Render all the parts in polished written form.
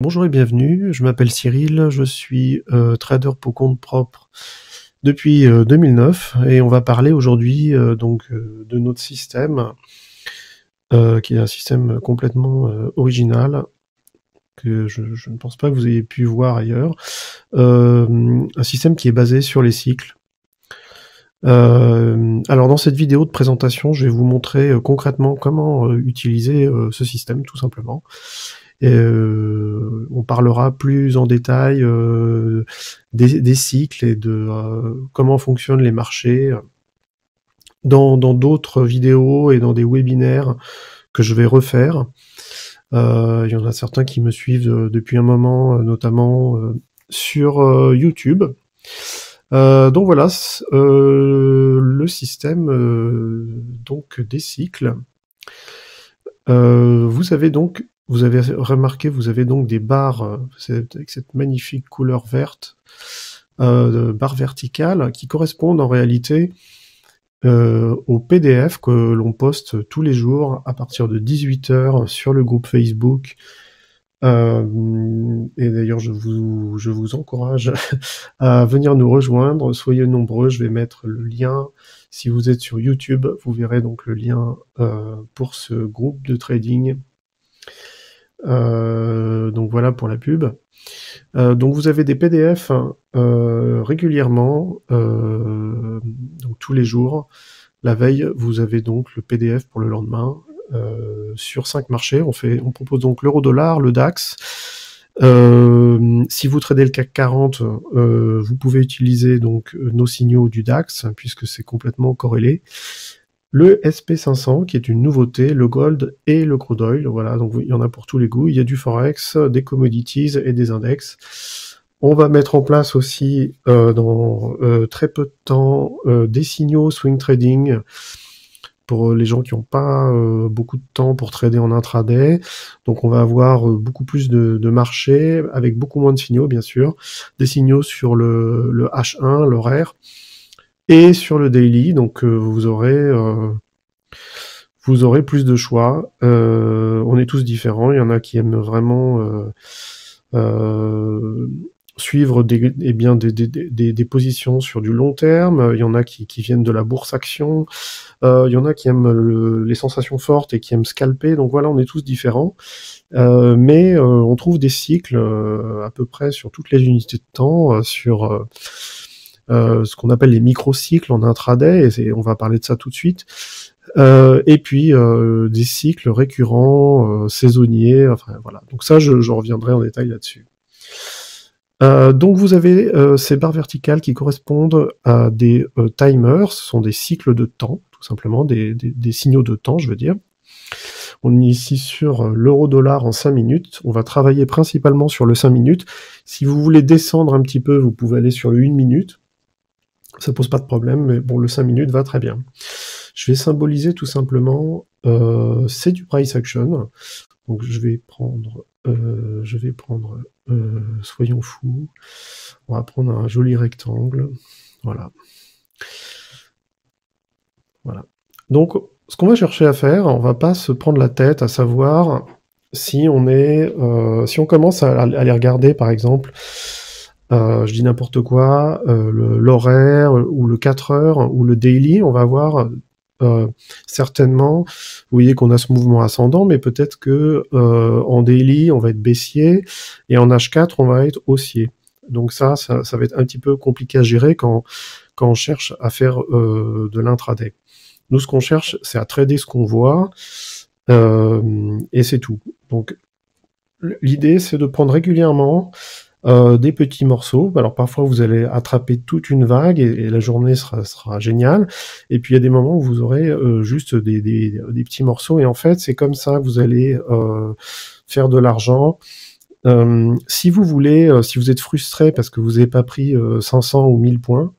Bonjour et bienvenue, je m'appelle Cyril, je suis trader pour compte propre depuis 2009 et on va parler aujourd'hui de notre système qui est un système complètement original que je ne pense pas que vous ayez pu voir ailleurs. Un système qui est basé sur les cycles. Alors dans cette vidéo de présentation, je vais vous montrer concrètement comment utiliser ce système tout simplement. Et on parlera plus en détail des cycles et de comment fonctionnent les marchés dans d'autres vidéos et dans des webinaires que je vais refaire. Il y en a certains qui me suivent depuis un moment, notamment sur YouTube. Donc voilà, le système donc des cycles. Vous avez remarqué, vous avez donc des barres avec cette magnifique couleur verte, barres verticales, qui correspondent en réalité au PDF que l'on poste tous les jours à partir de 18h sur le groupe Facebook. Et d'ailleurs, je vous encourage à venir nous rejoindre. Soyez nombreux, je vais mettre le lien. Si vous êtes sur YouTube, vous verrez donc le lien pour ce groupe de trading. Donc voilà pour la pub. Donc vous avez des PDF régulièrement, donc tous les jours. La veille, vous avez donc le PDF pour le lendemain. Sur 5 marchés, on propose donc l'euro-dollar, le DAX. Si vous tradez le CAC 40, vous pouvez utiliser donc nos signaux du DAX, puisque c'est complètement corrélé. Le SP500, qui est une nouveauté, le gold et le crude oil. Voilà, donc il y en a pour tous les goûts. Il y a du forex, des commodities et des index. On va mettre en place aussi dans très peu de temps des signaux swing trading pour les gens qui n'ont pas beaucoup de temps pour trader en intraday. Donc on va avoir beaucoup plus de marchés avec beaucoup moins de signaux, bien sûr. Des signaux sur le H1, l'horaire, et sur le daily. Donc vous aurez plus de choix. On est tous différents. Il y en a qui aiment vraiment suivre des positions sur du long terme. Il y en a qui viennent de la bourse action. Il y en a qui aiment les sensations fortes et qui aiment scalper. Donc voilà, on est tous différents. Mais on trouve des cycles à peu près sur toutes les unités de temps, sur ce qu'on appelle les micro-cycles en intraday, et on va parler de ça tout de suite. Et puis des cycles récurrents, saisonniers, enfin voilà. Donc ça, je reviendrai en détail là-dessus. Donc vous avez ces barres verticales qui correspondent à des timers, ce sont des cycles de temps, tout simplement, des signaux de temps, je veux dire. On est ici sur l'euro-dollar en 5 minutes, on va travailler principalement sur le 5 minutes. Si vous voulez descendre un petit peu, vous pouvez aller sur le 1 minute, ça pose pas de problème, mais bon, le 5 minutes va très bien. Je vais symboliser tout simplement, c'est du price action, donc je vais prendre, soyons fous, on va prendre un joli rectangle, voilà. Voilà. Donc, ce qu'on va chercher à faire, on va pas se prendre la tête à savoir si on commence à les regarder, par exemple, je dis n'importe quoi, l'horaire, ou le 4 heures, ou le daily, on va voir certainement, vous voyez qu'on a ce mouvement ascendant, mais peut-être que en daily, on va être baissier, et en H4, on va être haussier. Donc ça va être un petit peu compliqué à gérer quand on cherche à faire de l'intraday. Nous, ce qu'on cherche, c'est à trader ce qu'on voit, et c'est tout. Donc, l'idée, c'est de prendre régulièrement des petits morceaux. Alors parfois, vous allez attraper toute une vague et la journée sera géniale. Et puis, il y a des moments où vous aurez juste des petits morceaux. Et en fait, c'est comme ça que vous allez faire de l'argent. Si vous voulez, si vous êtes frustré parce que vous n'avez pas pris 500 ou 1000 points,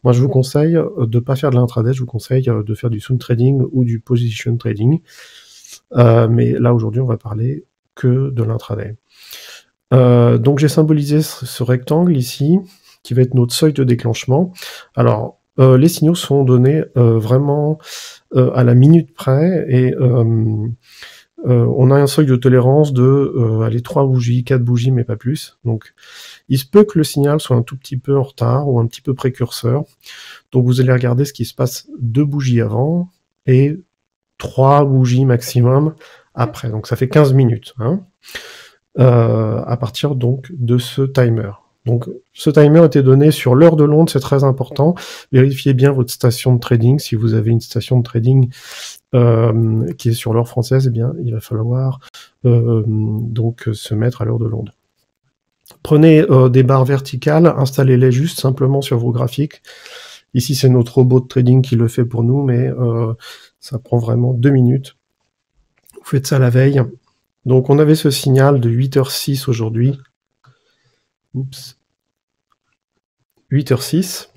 moi, je vous conseille de ne pas faire de l'intraday, je vous conseille de faire du swing trading ou du position trading. Mais là, aujourd'hui, on va parler que de l'intraday. Donc, j'ai symbolisé ce rectangle ici, qui va être notre seuil de déclenchement. Alors, les signaux sont donnés vraiment à la minute près, et on a un seuil de tolérance de allez, 3 bougies, 4 bougies, mais pas plus. Donc, il se peut que le signal soit un tout petit peu en retard ou un petit peu précurseur. Donc, vous allez regarder ce qui se passe 2 bougies avant et 3 bougies maximum après. Donc, ça fait 15 minutes. Hein, à partir donc de ce timer. Donc, ce timer était donné sur l'heure de l'onde, c'est très important. Vérifiez bien votre station de trading. Si vous avez une station de trading qui est sur l'heure française, eh bien, il va falloir donc se mettre à l'heure de Londres. Prenez des barres verticales, installez-les juste simplement sur vos graphiques. Ici, c'est notre robot de trading qui le fait pour nous, mais ça prend vraiment 2 minutes. Vous faites ça la veille. Donc, on avait ce signal de 8h06 aujourd'hui. Oups. 8h06.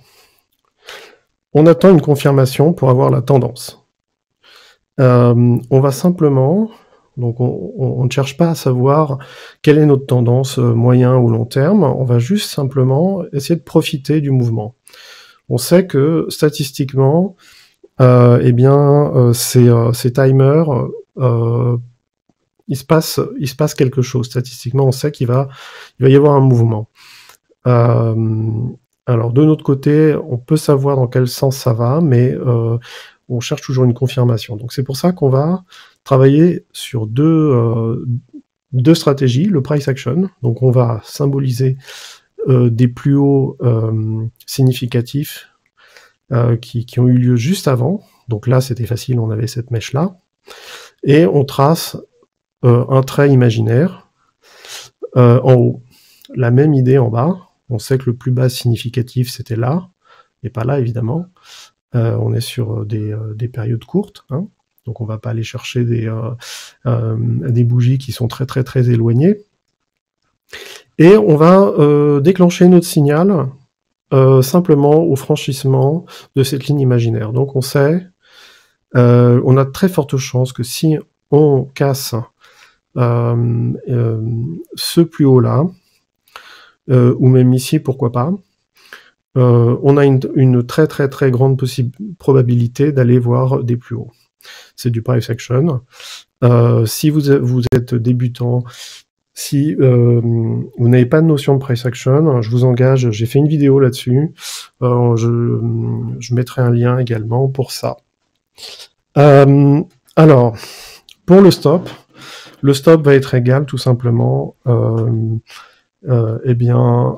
On attend une confirmation pour avoir la tendance. On va simplement, donc on ne cherche pas à savoir quelle est notre tendance moyen ou long terme, on va juste simplement essayer de profiter du mouvement. On sait que statistiquement, eh bien, ces timers, il se passe quelque chose. Statistiquement, on sait qu'il va y avoir un mouvement. Alors de notre côté, on peut savoir dans quel sens ça va, mais on cherche toujours une confirmation. Donc c'est pour ça qu'on va travailler sur deux stratégies, le price action. Donc on va symboliser des plus hauts significatifs qui ont eu lieu juste avant. Donc là c'était facile, on avait cette mèche-là. Et on trace un trait imaginaire en haut. La même idée en bas. On sait que le plus bas significatif c'était là, et pas là évidemment. On est sur des périodes courtes, hein, donc on va pas aller chercher des bougies qui sont très très très éloignées. Et on va déclencher notre signal simplement au franchissement de cette ligne imaginaire. Donc on sait, on a de très fortes chances que si on casse ce plus haut là, ou même ici, pourquoi pas, on a une très très très grande probabilité d'aller voir des plus hauts. C'est du price action. Si vous êtes débutant, si vous n'avez pas de notion de price action, je vous engage, j'ai fait une vidéo là-dessus, je mettrai un lien également pour ça. Alors, pour le stop va être égal tout simplement, eh bien,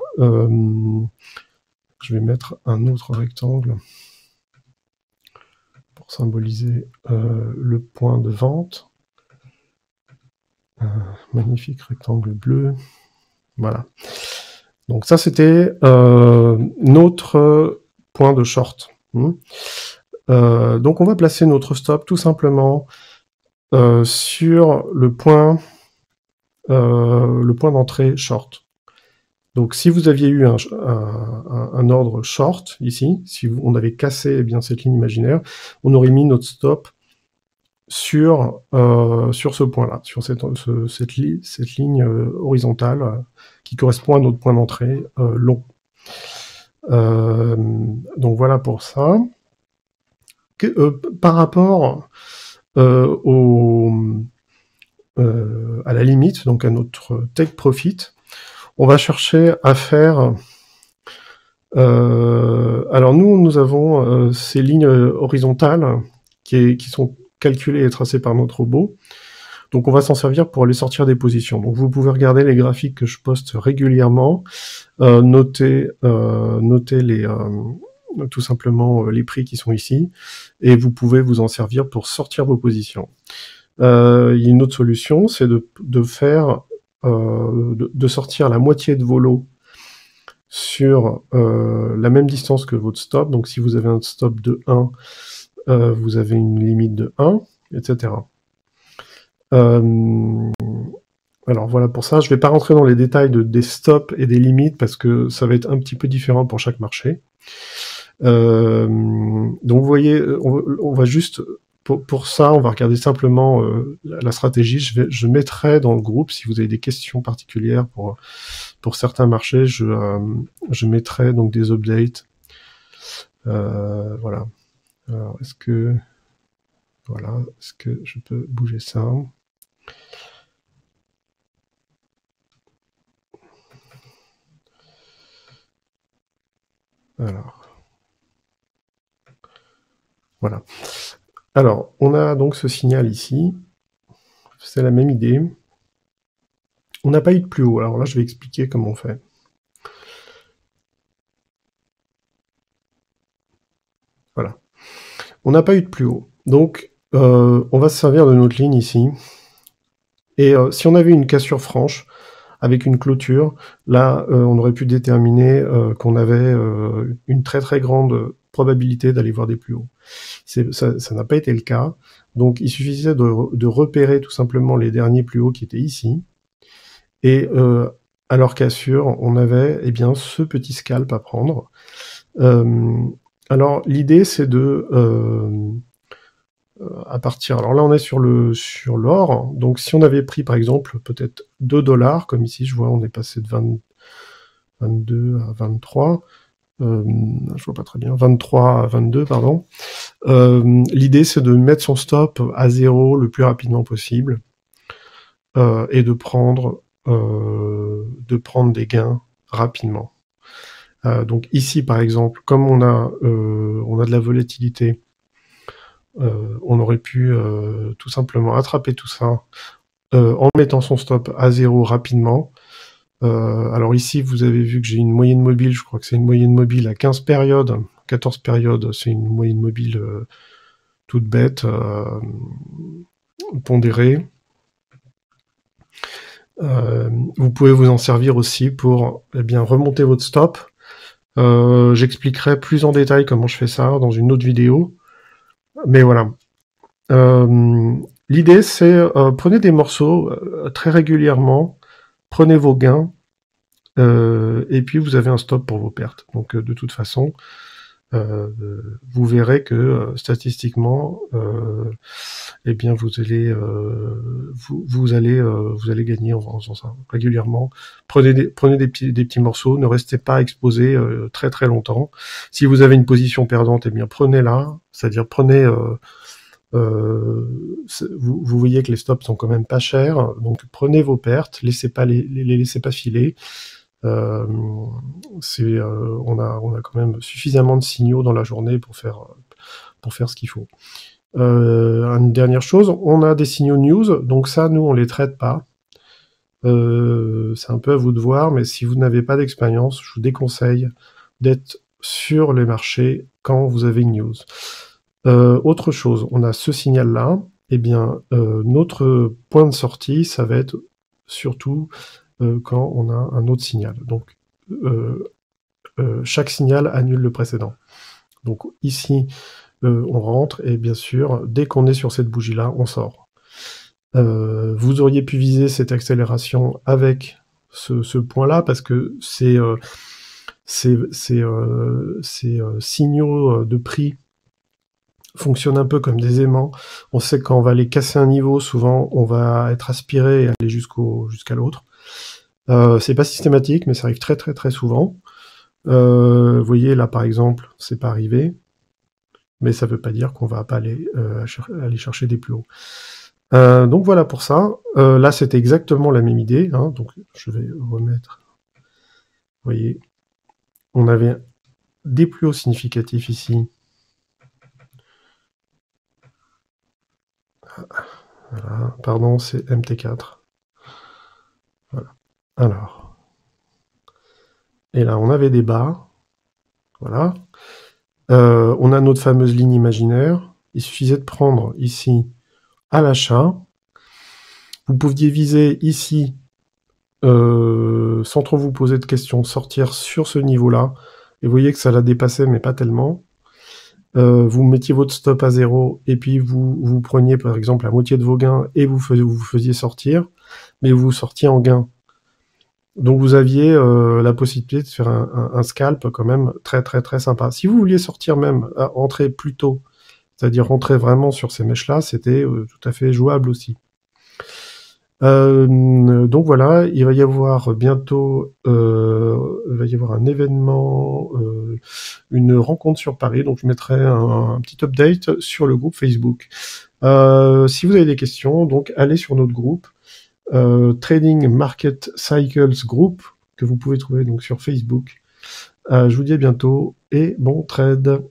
je vais mettre un autre rectangle pour symboliser le point de vente. Magnifique rectangle bleu. Voilà. Donc ça, c'était notre point de short. Donc on va placer notre stop tout simplement sur le point d'entrée short. Donc si vous aviez eu un ordre short ici, si on avait cassé eh bien, cette ligne imaginaire, on aurait mis notre stop sur ce point-là, sur cette ligne horizontale qui correspond à notre point d'entrée long. Donc voilà pour ça. Par rapport à la limite, donc à notre take profit, on va chercher à faire... alors nous avons ces lignes horizontales qui sont calculées et tracées par notre robot. Donc on va s'en servir pour aller sortir des positions. Donc vous pouvez regarder les graphiques que je poste régulièrement, noter tout simplement les prix qui sont ici, et vous pouvez vous en servir pour sortir vos positions. Il y a une autre solution, c'est de faire de sortir la moitié de vos lots sur la même distance que votre stop. Donc si vous avez un stop de 1, vous avez une limite de 1, etc. Alors voilà pour ça, je ne vais pas rentrer dans les détails des stops et des limites parce que ça va être un petit peu différent pour chaque marché. Donc vous voyez, on va juste... Pour ça, on va regarder simplement la stratégie. Je mettrai dans le groupe, si vous avez des questions particulières pour certains marchés, je mettrai donc des updates. Voilà. Alors, est-ce que je peux bouger ça? Alors, voilà. Alors, on a donc ce signal ici. C'est la même idée. On n'a pas eu de plus haut. Alors là, je vais expliquer comment on fait. Voilà. On n'a pas eu de plus haut. Donc, on va se servir de notre ligne ici. Et si on avait une cassure franche, avec une clôture, là, on aurait pu déterminer qu'on avait une très très grande probabilité d'aller voir des plus hauts. Ça n'a pas été le cas. Donc, il suffisait de repérer tout simplement les derniers plus hauts qui étaient ici. Et à leur cassure, on avait eh bien, ce petit scalp à prendre. Alors, l'idée, c'est de... à partir... Alors là, on est sur l'or. Donc, si on avait pris, par exemple, peut-être 2 $, comme ici, je vois, on est passé de 22 à 23. Je vois pas très bien. 23 à 22, pardon. L'idée, c'est de mettre son stop à 0 le plus rapidement possible et de prendre des gains rapidement. Donc ici, par exemple, comme on a de la volatilité, on aurait pu tout simplement attraper tout ça en mettant son stop à 0 rapidement. Alors ici, vous avez vu que j'ai une moyenne mobile, je crois que c'est une moyenne mobile à 15 périodes, 14 périodes, c'est une moyenne mobile toute bête, pondérée. Vous pouvez vous en servir aussi pour bien remonter votre stop. J'expliquerai plus en détail comment je fais ça dans une autre vidéo. Mais voilà. L'idée, c'est prenez des morceaux très régulièrement, prenez vos gains, et puis vous avez un stop pour vos pertes. Donc de toute façon, vous verrez que statistiquement, eh bien vous allez gagner en faisant ça régulièrement. Prenez des petits morceaux, ne restez pas exposé très très longtemps. Si vous avez une position perdante, eh bien prenez-la, c'est-à-dire prenez vous voyez que les stops sont quand même pas chers, donc prenez vos pertes, laissez pas les laissez pas filer. On a quand même suffisamment de signaux dans la journée pour faire ce qu'il faut. Une dernière chose, on a des signaux news, donc ça, nous, on les traite pas. C'est un peu à vous de voir, mais si vous n'avez pas d'expérience, je vous déconseille d'être sur les marchés quand vous avez une news. Autre chose, on a ce signal-là, eh bien, notre point de sortie, ça va être surtout quand on a un autre signal. Donc, chaque signal annule le précédent. Donc ici, on rentre, et bien sûr, dès qu'on est sur cette bougie-là, on sort. Vous auriez pu viser cette accélération avec ce point-là, parce que ces signaux de prix fonctionnent un peu comme des aimants. On sait que quand on va aller casser un niveau, souvent, on va être aspiré et aller jusqu'à l'autre. C'est pas systématique, mais ça arrive très très très souvent. Vous voyez, là, par exemple, c'est pas arrivé, mais ça veut pas dire qu'on va pas aller chercher des plus hauts. Donc voilà pour ça. Là, c'est exactement la même idée, hein, donc je vais remettre. Vous voyez, on avait des plus hauts significatifs ici. Voilà, pardon, c'est MT4. Voilà. Alors. Et là, on avait des bas. Voilà. On a notre fameuse ligne imaginaire. Il suffisait de prendre ici à l'achat. Vous pouviez viser ici, sans trop vous poser de questions, sortir sur ce niveau-là. Et vous voyez que ça l'a dépassé, mais pas tellement. Vous mettiez votre stop à 0, et puis vous preniez par exemple la moitié de vos gains, et vous faisiez sortir, mais vous sortiez en gain. Donc vous aviez la possibilité de faire un scalp quand même très très très sympa. Si vous vouliez sortir même, entrer plus tôt, c'est-à-dire rentrer vraiment sur ces mèches-là, c'était tout à fait jouable aussi. Donc voilà, il va y avoir bientôt un événement, une rencontre sur Paris, donc je mettrai un petit update sur le groupe Facebook. Si vous avez des questions, donc allez sur notre groupe, Trading Market Cycles Group, que vous pouvez trouver donc sur Facebook. Je vous dis à bientôt et bon trade.